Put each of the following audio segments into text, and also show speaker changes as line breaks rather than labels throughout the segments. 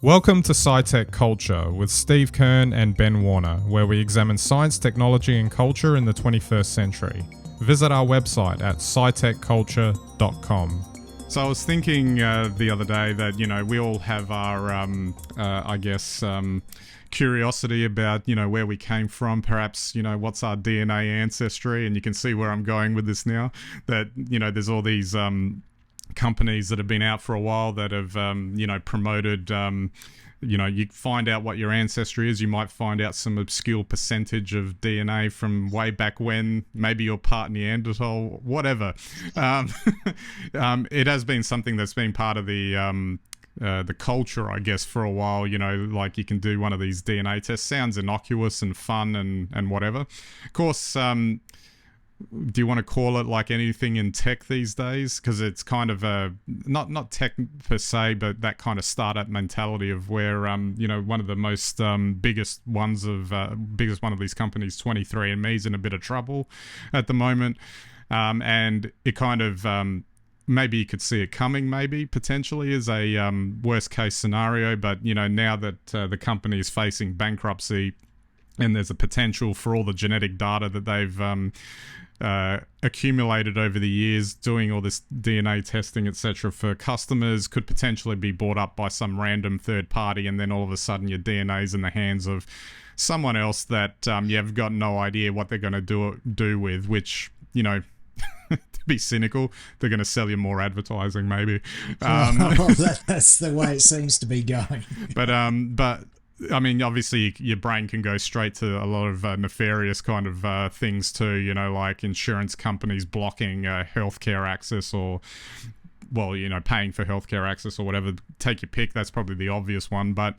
Welcome to SciTech Culture with Steve Kern and Ben Warner, where we examine science, technology and culture in the 21st century. Visit our website at scitechculture.com. So I was thinking the other day that, we all have our, curiosity about, where we came from, perhaps, what's our DNA ancestry, and you can see where I'm going with this now, that, there's all these companies that have been out for a while that have, promoted, you find out what your ancestry is. You might find out some obscure percentage of DNA from way back when, maybe you're part Neanderthal, whatever. It has been something that's been part of the culture, I guess, for a while. Like you can do one of these DNA tests. Sounds innocuous and fun and whatever. Of course, do you want to call it like anything in tech these days? Because it's kind of a not tech per se, but that kind of startup mentality of where one of the most biggest one of these companies, 23andMe, is in a bit of trouble at the moment, and it kind of maybe you could see it coming, maybe potentially as a worst case scenario. But now that the company is facing bankruptcy, and there's a potential for all the genetic data that they've accumulated over the years doing all this DNA testing, etc., for customers, could potentially be bought up by some random third party, and then all of a sudden your DNA is in the hands of someone else that you've got no idea what they're going to do with, which, to be cynical, they're going to sell you more advertising maybe.
That's the way it seems to be going.
But I mean, obviously, your brain can go straight to a lot of nefarious kind of things too, like insurance companies blocking healthcare access, or, paying for healthcare access or whatever. Take your pick. That's probably the obvious one. But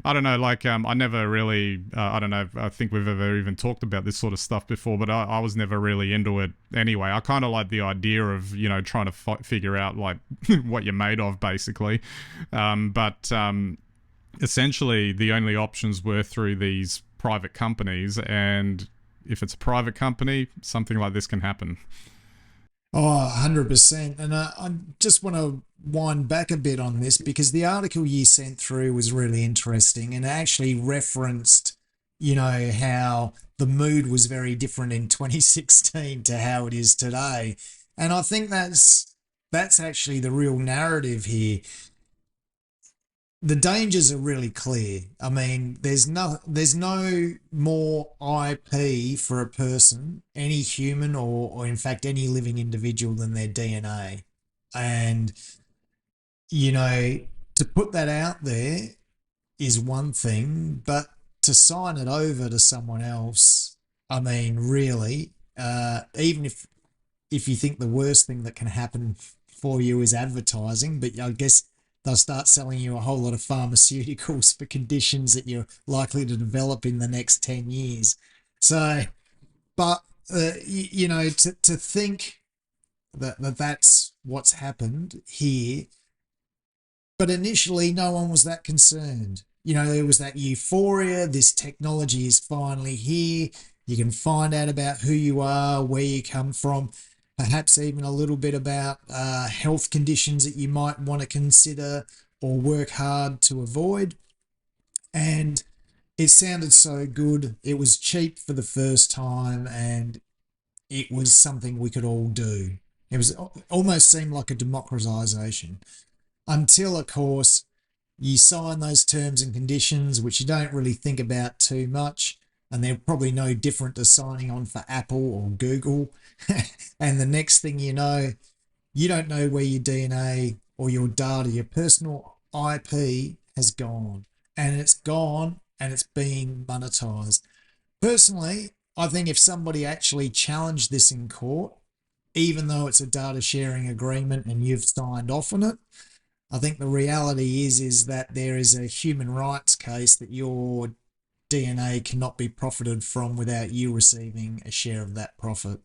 I don't know, I never really, I don't know, I think we've ever even talked about this sort of stuff before, but I was never really into it anyway. I kind of like the idea of, trying to figure out, like, what you're made of, basically. Essentially, the only options were through these private companies, and if it's a private company, something like this can happen.
Oh, 100%. And I just want to wind back a bit on this, because the article you sent through was really interesting, and it actually referenced, how the mood was very different in 2016 to how it is today. And I think that's actually the real narrative here. The dangers are really clear. I mean, there's no more IP for a person, any human or in fact any living individual, than their DNA. And, to put that out there is one thing, but to sign it over to someone else, I mean, really, even if you think the worst thing that can happen for you is advertising, but I guess they'll start selling you a whole lot of pharmaceuticals for conditions that you're likely to develop in the next 10 years. So, but, to think that's what's happened here. But initially, no one was that concerned. There was that euphoria. This technology is finally here. You can find out about who you are, where you come from, perhaps even a little bit about health conditions that you might want to consider or work hard to avoid. And it sounded so good. It was cheap for the first time, and it was something we could all do. It was almost seemed like a democratization, until, of course, you sign those terms and conditions, which you don't really think about too much. And they're probably no different to signing on for Apple or Google. And the next thing you know, you don't know where your DNA or your data, your personal IP has gone. And it's gone, and it's being monetized. Personally, I think if somebody actually challenged this in court, even though it's a data sharing agreement and you've signed off on it, I think the reality is that there is a human rights case that your DNA cannot be profited from without you receiving a share of that profit.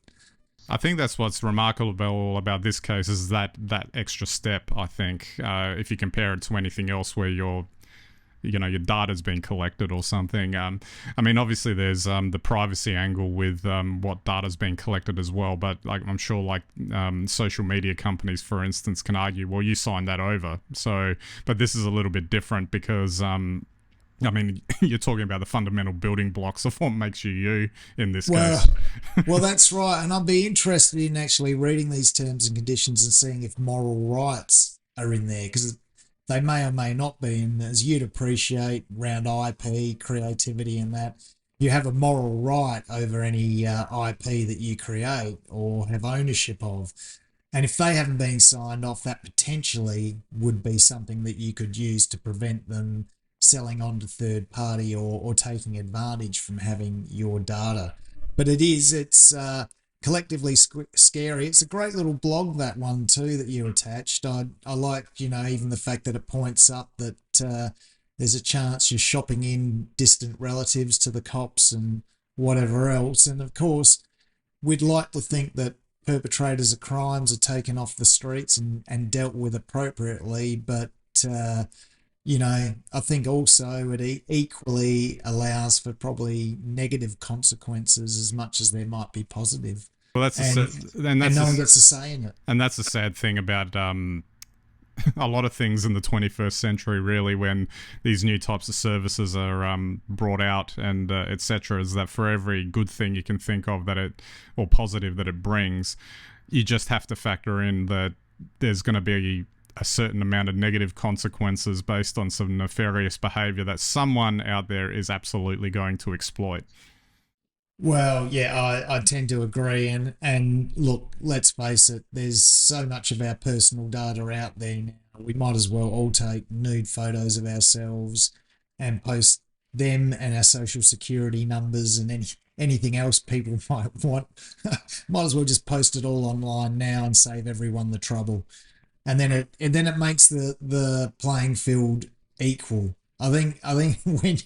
I think that's what's remarkable about this case, is that extra step, I think, if you compare it to anything else where you're your data's been collected or something. I mean, obviously there's the privacy angle with what data's been collected as well, but like I'm sure like social media companies, for instance, can argue, well, you signed that over. So, but this is a little bit different because I mean, you're talking about the fundamental building blocks of what makes you in this
Well,
case.
well, that's right. And I'd be interested in actually reading these terms and conditions and seeing if moral rights are in there, because they may or may not be. And as you'd appreciate around IP, creativity, and that, you have a moral right over any IP that you create or have ownership of. And if they haven't been signed off, that potentially would be something that you could use to prevent them selling on to third party or taking advantage from having your data. But it's collectively scary. It's a great little blog, that one too, that you attached. I like, even the fact that it points up that there's a chance you're shopping in distant relatives to the cops and whatever else. And of course, we'd like to think that perpetrators of crimes are taken off the streets and dealt with appropriately, but I think also it equally allows for probably negative consequences as much as there might be positive,
Well, that's
and and no one gets a say in it.
and that's a sad thing about a lot of things in the 21st century, really, when these new types of services are brought out and etc., is that for every good thing you can think of or positive that it brings, you just have to factor in that there's going to be a certain amount of negative consequences based on some nefarious behavior that someone out there is absolutely going to exploit.
Well, yeah, I tend to agree. And look, let's face it, there's so much of our personal data out there now. We might as well all take nude photos of ourselves and post them and our social security numbers and anything else people might want. Might as well just post it all online now and save everyone the trouble. And then it makes the playing field equal. I think when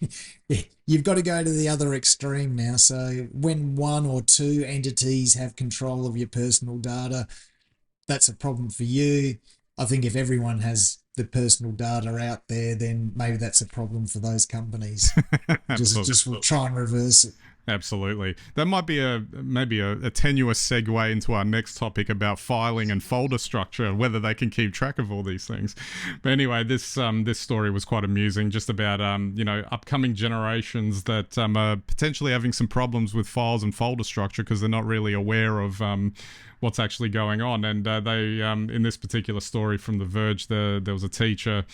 you've got to go to the other extreme now. So when one or two entities have control of your personal data, that's a problem for you. I think if everyone has the personal data out there, then maybe that's a problem for those companies. Just we'll try and reverse it.
Absolutely. That might be maybe a tenuous segue into our next topic about filing and folder structure, whether they can keep track of all these things. But anyway, this story was quite amusing, just about upcoming generations that are potentially having some problems with files and folder structure because they're not really aware of what's actually going on. And they in this particular story from The Verge, there was a teacher,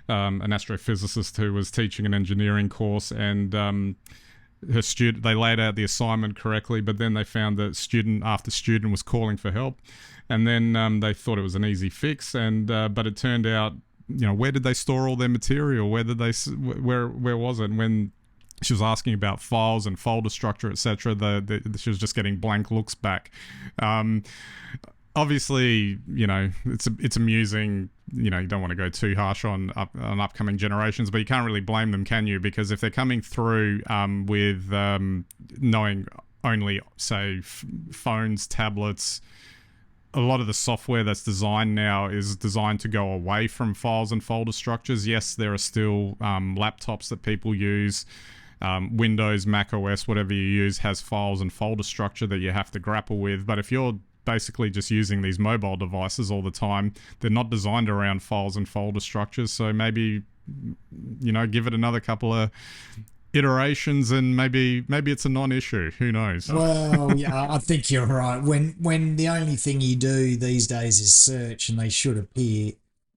an astrophysicist who was teaching an engineering course, and they laid out the assignment correctly, but then they found that student after student was calling for help, and then they thought it was an easy fix, and but it turned out, where did they store all their material? Where was it? And when she was asking about files and folder structure, etc., she was just getting blank looks back. Obviously, it's amusing. You don't want to go too harsh on upcoming generations, but you can't really blame them, can you? Because if they're coming through with knowing only, say, phones, tablets, a lot of the software that's designed now is designed to go away from files and folder structures. Yes, there are still laptops that people use. Windows, Mac OS, whatever you use, has files and folder structure that you have to grapple with. But if you're basically just using these mobile devices all the time, they're not designed around files and folder structures. So maybe, give it another couple of iterations and maybe it's a non-issue. Who knows?
Well, yeah, I think you're right. When the only thing you do these days is search, and they should appear,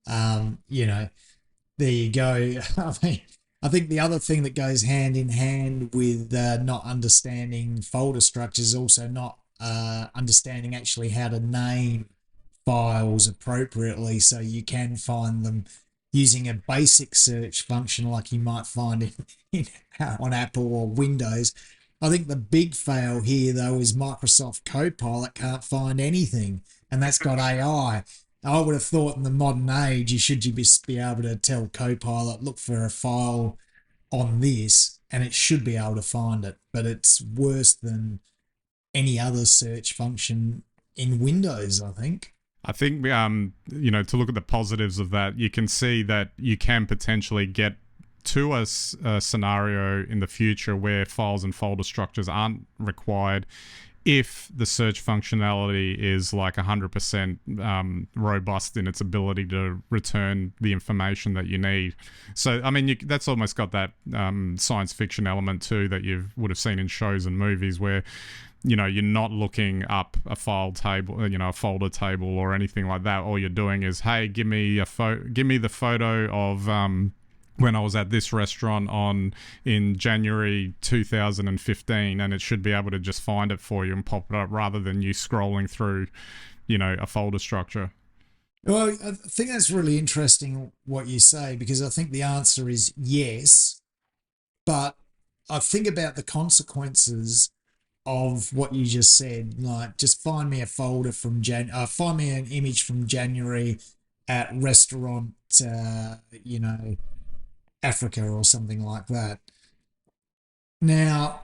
there you go. I think the other thing that goes hand in hand with not understanding folder structures is also not understanding actually how to name files appropriately, so you can find them using a basic search function like you might find on Apple or Windows. I think the big fail here, though, is Microsoft Copilot can't find anything, and that's got AI. I would have thought in the modern age you should just be able to tell Copilot, look for a file on this, and it should be able to find it. But it's worse than any other search function in Windows, I think.
I think, to look at the positives of that, you can see that you can potentially get to a scenario in the future where files and folder structures aren't required if the search functionality is like 100% robust in its ability to return the information that you need. So, I mean, that's almost got that science fiction element too that you would have seen in shows and movies where, you know, you're not looking up a file table, you know, a folder table or anything like that. All you're doing is, hey, give me the photo of when I was at this restaurant in January 2015, and it should be able to just find it for you and pop it up rather than you scrolling through, you know, a folder structure.
Well, I think that's really interesting what you say, because I think the answer is yes, but I think about the consequences of what you just said. Like, just find me a folder from find me an image from January at restaurant, you know, Africa or something like that. Now,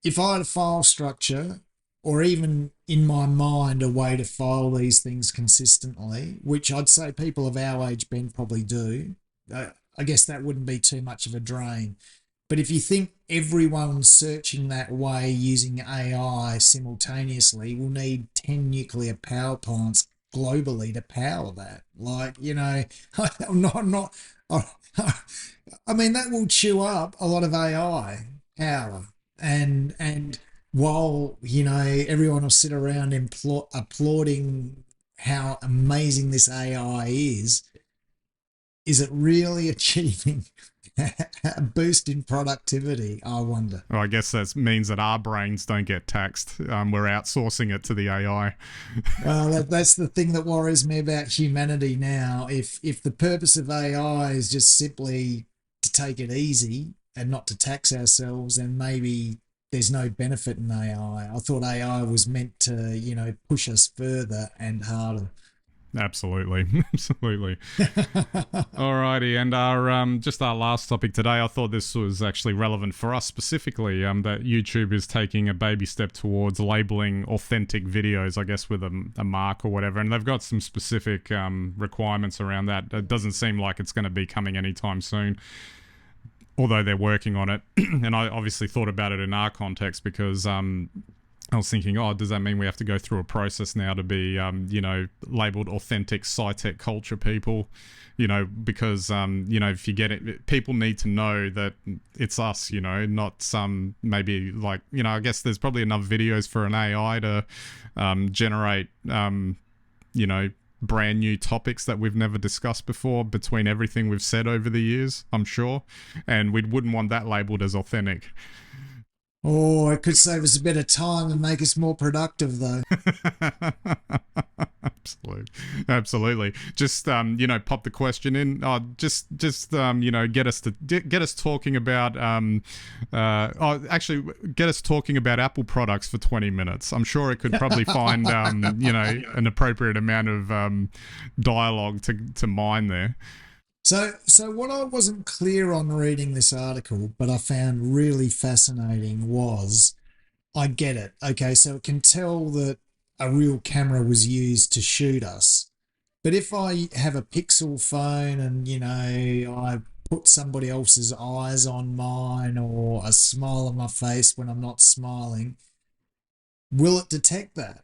if I had a file structure, or even in my mind a way to file these things consistently, which I'd say people of our age, Ben, probably do, I guess that wouldn't be too much of a drain. But if you think everyone's searching that way using AI simultaneously, we'll need 10 nuclear power plants globally to power that. Like, you know, I'm not, I mean, that will chew up a lot of AI power. And while, you know, everyone will sit around applauding how amazing this AI is it really achieving a boost in productivity, I wonder?
Well, I guess that means that our brains don't get taxed. We're outsourcing it to the AI.
Well, that's the thing that worries me about humanity now. If the purpose of AI is just simply to take it easy and not to tax ourselves, then maybe there's no benefit in AI. I thought AI was meant to, you know, push us further and harder.
Absolutely. Absolutely. Alrighty, and our just our last topic today, I thought this was actually relevant for us specifically, that YouTube is taking a baby step towards labeling authentic videos, I guess with a mark or whatever, and they've got some specific requirements around that. It doesn't seem like it's going to be coming anytime soon, although they're working on it. And I obviously thought about it in our context because I was thinking, oh, does that mean we have to go through a process now to be, you know, labeled authentic SciTech Culture people? You know, because, you know, if you get it, people need to know that it's us, you know, not some maybe like, you know, I guess there's probably enough videos for an AI to generate, you know, brand new topics that we've never discussed before between everything we've said over the years, I'm sure. And we wouldn't want that labeled as authentic.
Oh, it could save us a bit of time and make us more productive, though.
Absolutely. Just you know, pop the question in. Just you know, get us talking about actually get us talking about Apple products for 20 minutes. I'm sure it could probably find you know, an appropriate amount of dialogue to mine there.
So what I wasn't clear on reading this article, but I found really fascinating was, I get it. Okay, so it can tell that a real camera was used to shoot us. But if I have a Pixel phone and, you know, I put somebody else's eyes on mine or a smile on my face when I'm not smiling, will it detect that?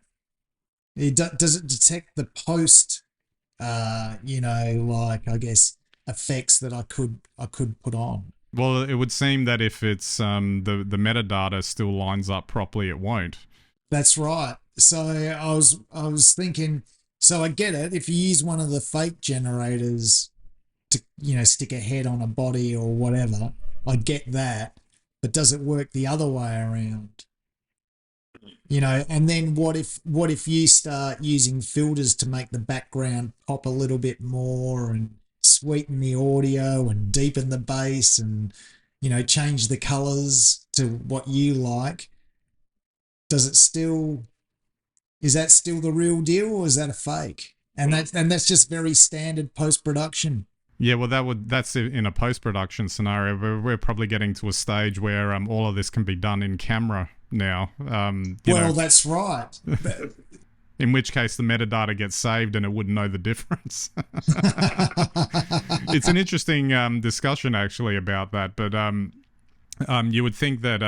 Does it detect the post, you know, like, I guess, effects that I could put on?
Well, it would seem that if it's the metadata still lines up properly, it won't.
That's right. So I was thinking. So I get it. If you use one of the fake generators to, you know, stick a head on a body or whatever, I get that. But does it work the other way around? You know, and then what if you start using filters to make the background pop a little bit more and sweeten the audio and deepen the bass and, you know, change the colors to what you like? Is that still the real deal, or is that a fake? And that's just very standard post-production.
Yeah, well, that's in a post-production scenario, but we're probably getting to a stage where all of this can be done in camera now.
Well, that's right.
in which case the metadata gets saved and it wouldn't know the difference. It's an interesting discussion actually about that, but you would think that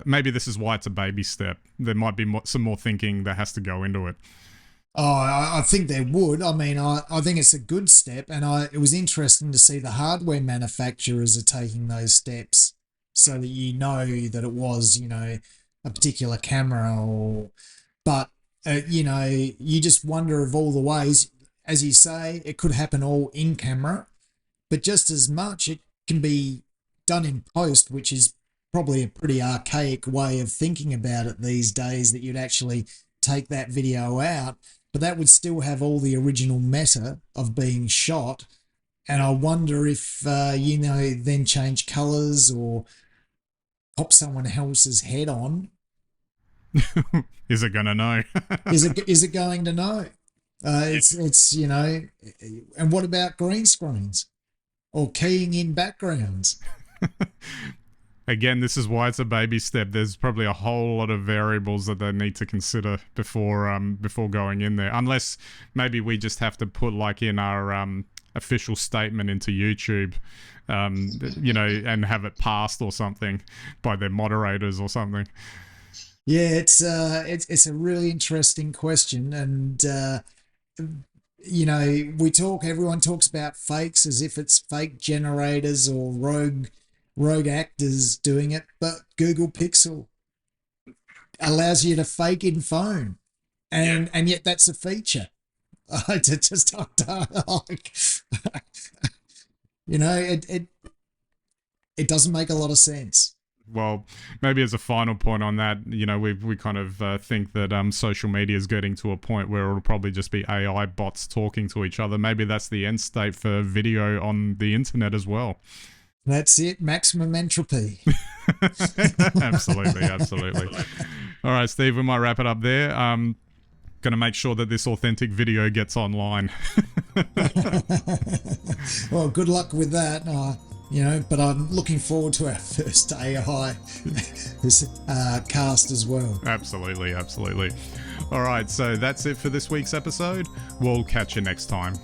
maybe this is why it's a baby step. There might be some more thinking that has to go into it.
Oh, I think there would. I mean, I think it's a good step, and it was interesting to see the hardware manufacturers are taking those steps so that you know that it was, a particular camera but, you just wonder of all the ways, as you say, it could happen all in camera, but just as much it can be done in post, which is probably a pretty archaic way of thinking about it these days, that you'd actually take that video out, but that would still have all the original meta of being shot. And I wonder if, then change colors or pop someone else's head on.
Is it going to know?
Is it going to know? It's and what about green screens or keying in backgrounds?
Again, this is why it's a baby step. There's probably a whole lot of variables that they need to consider before going in there. Unless maybe we just have to put like in our official statement into YouTube, and have it passed or something by their moderators or something.
Yeah, it's a really interesting question, and everyone talks about fakes as if it's fake generators or rogue actors doing it, but Google Pixel allows you to fake in phone, and yet that's a feature. It doesn't make a lot of sense.
Well, maybe as a final point on that, we kind of think that social media is getting to a point where it'll probably just be AI bots talking to each other. Maybe that's the end state for video on the internet as well.
That's it, maximum entropy.
Absolutely. All right, Steve, we might wrap it up there. Going to make sure that this authentic video gets online.
Well, good luck with that. But I'm looking forward to our first AI cast as well.
Absolutely. All right, so that's it for this week's episode. We'll catch you next time.